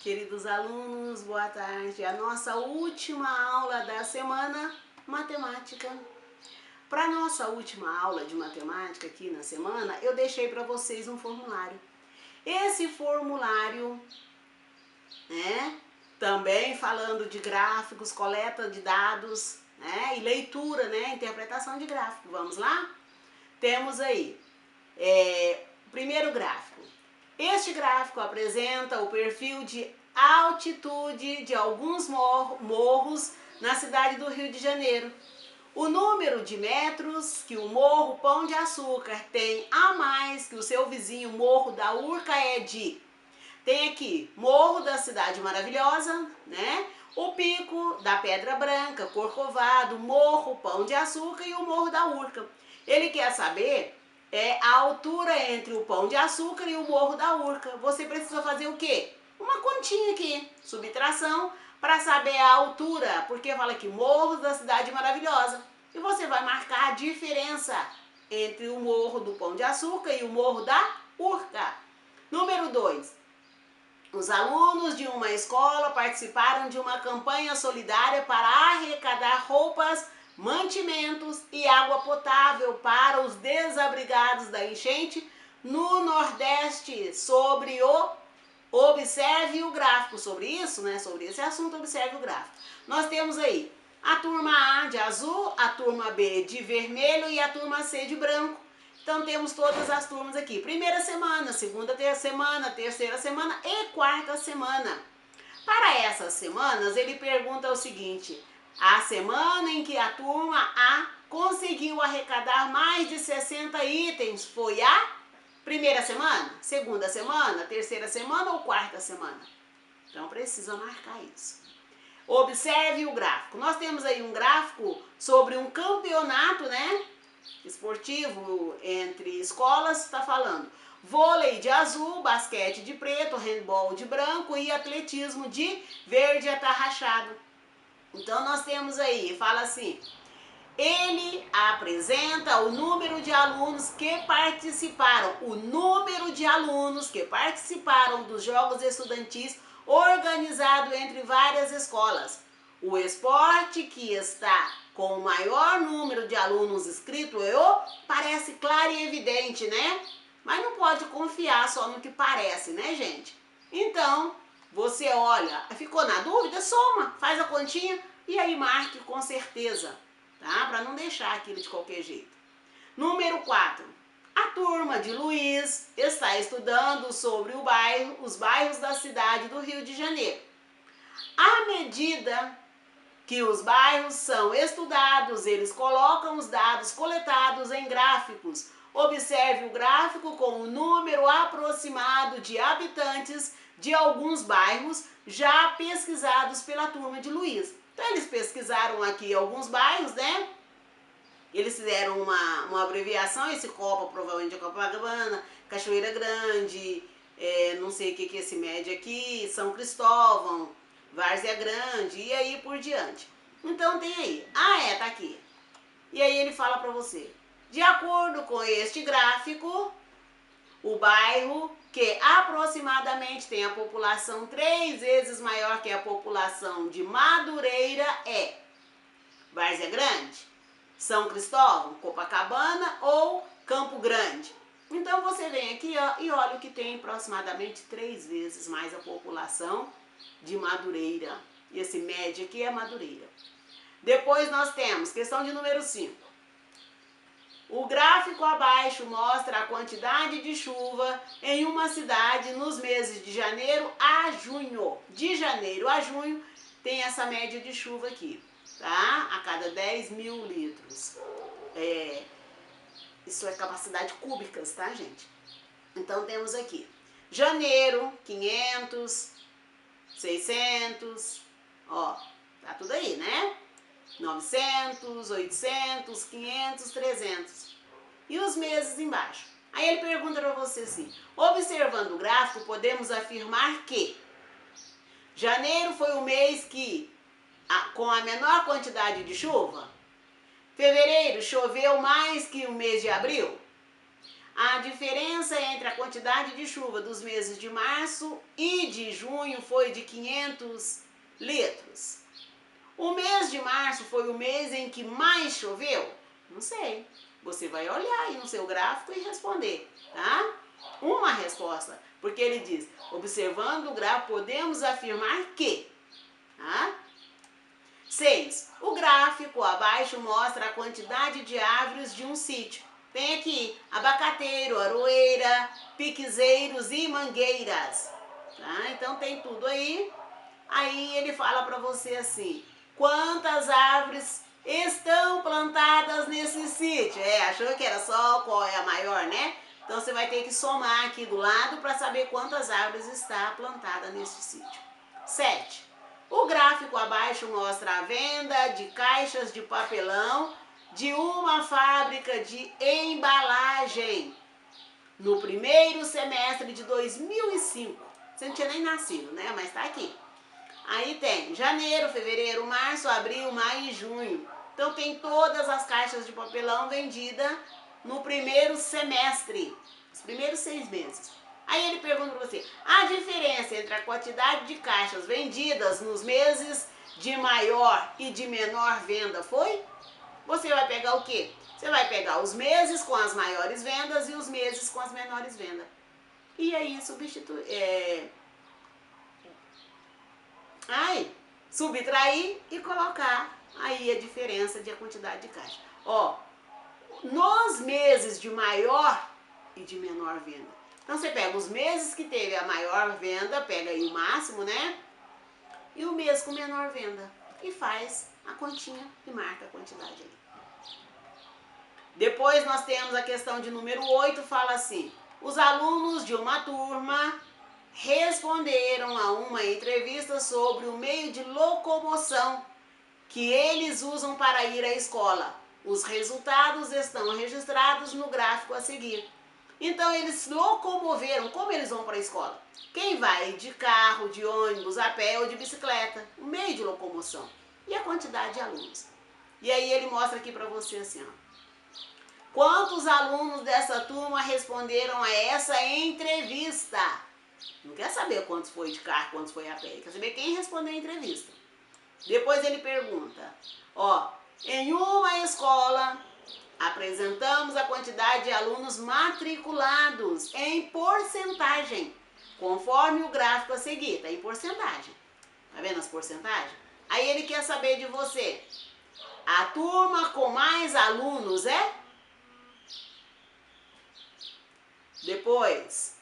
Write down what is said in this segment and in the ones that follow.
Queridos alunos, boa tarde. A nossa última aula da semana, matemática. Para a nossa última aula de matemática aqui na semana, eu deixei para vocês um formulário. Esse formulário, também falando de gráficos, coleta de dados, e leitura, interpretação de gráfico. Vamos lá? Temos aí, primeiro gráfico. Este gráfico apresenta o perfil de altitude de alguns morros na cidade do Rio de Janeiro. O número de metros que o Morro Pão de Açúcar tem a mais que o seu vizinho Morro da Urca é de... Tem aqui Morro da Cidade Maravilhosa, o Pico da Pedra Branca, Corcovado, Morro Pão de Açúcar e o Morro da Urca. Ele quer saber a altura entre o Pão de Açúcar e o Morro da Urca. Você precisa fazer o quê? Uma continha aqui, subtração, para saber a altura, porque fala aqui Morro da Cidade Maravilhosa. E você vai marcar a diferença entre o Morro do Pão de Açúcar e o Morro da Urca. Número 2. Os alunos de uma escola participaram de uma campanha solidária para arrecadar roupas, mantimentos e água potável para os desabrigados da enchente no Nordeste. Observe o gráfico. Sobre isso, sobre esse assunto, observe o gráfico. Nós temos aí a turma A de azul, a turma B de vermelho e a turma C de branco. Então temos todas as turmas aqui. Primeira semana, segunda semana, terceira semana e quarta semana. Para essas semanas, ele pergunta o seguinte: a semana em que a turma A conseguiu arrecadar mais de 60 itens foi a primeira semana, segunda semana, terceira semana ou quarta semana? Então precisa marcar isso. Observe o gráfico. Nós temos aí um gráfico sobre um campeonato, esportivo entre escolas. Está falando vôlei de azul, basquete de preto, handball de branco e atletismo de verde atarrachado. Então nós temos aí, fala assim: ele apresenta o número de alunos que participaram, dos jogos estudantis organizado entre várias escolas. O esporte que está com o maior número de alunos inscritos parece claro e evidente, Mas não pode confiar só no que parece, gente? Então, você olha, ficou na dúvida? Soma, faz a continha e aí marque com certeza, para não deixar aquilo de qualquer jeito. Número 4. A turma de Luiz está estudando sobre os bairros da cidade do Rio de Janeiro. À medida que os bairros são estudados, eles colocam os dados coletados em gráficos. Observe o gráfico com o número aproximado de habitantes de alguns bairros já pesquisados pela turma de Luiz. Então eles pesquisaram aqui alguns bairros, Eles fizeram uma abreviação, esse Copa provavelmente é Copacabana, Cachoeira Grande, não sei o que é esse médio aqui, São Cristóvão, Várzea Grande e aí por diante. Então tem aí, tá aqui. E aí ele fala para você: de acordo com este gráfico, o bairro que aproximadamente tem a população 3 vezes maior que a população de Madureira é Várzea Grande, São Cristóvão, Copacabana ou Campo Grande. Então você vem aqui e olha o que tem aproximadamente 3 vezes mais a população de Madureira. E esse médio aqui é Madureira. Depois nós temos questão de número 5. O gráfico abaixo mostra a quantidade de chuva em uma cidade nos meses de janeiro a junho. De janeiro a junho tem essa média de chuva aqui, a cada 10 mil litros. Isso é capacidade cúbicas, gente? Então temos aqui janeiro, 500, 600, tá tudo aí, 900, 800, 500, 300. E os meses embaixo. Aí ele pergunta para você assim: observando o gráfico, podemos afirmar que janeiro foi o mês com a menor quantidade de chuva? Fevereiro choveu mais que o mês de abril? A diferença entre a quantidade de chuva dos meses de março e de junho foi de 500 litros. O mês de março foi o mês em que mais choveu? Não sei. Você vai olhar aí no seu gráfico e responder, tá? Uma resposta, porque ele diz, observando o gráfico, podemos afirmar que, tá? 6. O gráfico abaixo mostra a quantidade de árvores de um sítio. Tem aqui abacateiro, aroeira, piquezeiros e mangueiras. Tá? Então tem tudo aí. Aí ele fala para você assim, quantas árvores estão plantadas nesse sítio? Achou que era só qual é a maior, né? Então você vai ter que somar aqui do lado para saber quantas árvores está plantada nesse sítio. 7. O gráfico abaixo mostra a venda de caixas de papelão de uma fábrica de embalagem no primeiro semestre de 2005. Você não tinha nem nascido, né? Mas tá aqui. Aí tem janeiro, fevereiro, março, abril, maio e junho. Então tem todas as caixas de papelão vendidas no primeiro semestre, os primeiros 6 meses. Aí ele pergunta para você, a diferença entre a quantidade de caixas vendidas nos meses de maior e de menor venda foi? Você vai pegar o quê? Você vai pegar os meses com as maiores vendas e os meses com as menores vendas. E aí subtrair e colocar aí a diferença de a quantidade de caixa. Ó, nos meses de maior e de menor venda. Então você pega os meses que teve a maior venda, pega aí o máximo, né? E o mês com menor venda. E faz a continha e marca a quantidade aí. Depois nós temos a questão de número 8, fala assim, os alunos de uma turma responderam a uma entrevista sobre o meio de locomoção que eles usam para ir à escola. Os resultados estão registrados no gráfico a seguir. Então eles locomoveram, como eles vão para a escola? Quem vai de carro, de ônibus, a pé ou de bicicleta? O meio de locomoção. E a quantidade de alunos. E aí ele mostra aqui para você assim, ó. Quantos alunos dessa turma responderam a essa entrevista? Não quer saber quantos foi de carro, quantos foi a pé. Ele quer saber quem respondeu a entrevista. Depois ele pergunta, ó, em uma escola apresentamos a quantidade de alunos matriculados em porcentagem, conforme o gráfico a seguir, tá em porcentagem. Tá vendo as porcentagens? Aí ele quer saber de você, a turma com mais alunos é? Depois,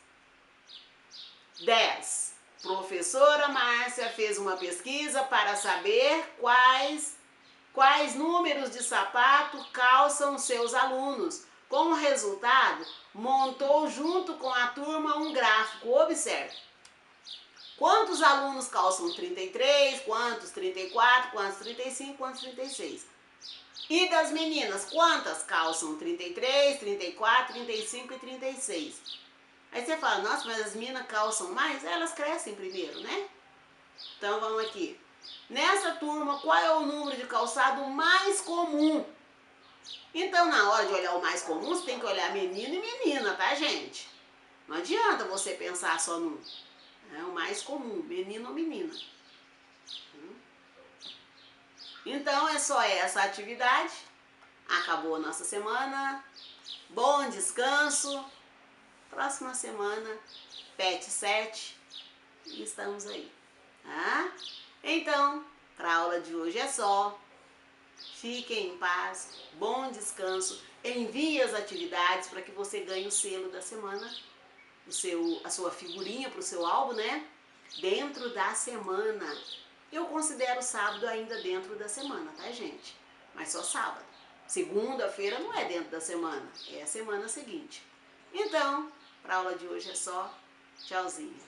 10. Professora Márcia fez uma pesquisa para saber quais números de sapato calçam seus alunos. Como resultado, montou junto com a turma um gráfico. Observe. Quantos alunos calçam 33, quantos 34, quantos 35, quantos 36. E das meninas, quantas calçam 33, 34, 35 e 36? Aí você fala, nossa, mas as meninas calçam mais? Elas crescem primeiro, né? Então vamos aqui. Nessa turma, qual é o número de calçado mais comum? Então, na hora de olhar o mais comum, você tem que olhar menino e menina, tá, gente? Não adianta você pensar só no o mais comum, menino ou menina. Então, é só essa atividade. Acabou a nossa semana. Bom descanso. Próxima semana, PET 7. E estamos aí. Tá? Então, para a aula de hoje é só. Fiquem em paz, bom descanso. Envie as atividades para que você ganhe o selo da semana, a sua figurinha para o seu álbum, né? Dentro da semana. Eu considero sábado ainda dentro da semana, tá, gente? Mas só sábado. Segunda-feira não é dentro da semana, é a semana seguinte. Então, para a aula de hoje é só. Tchauzinho.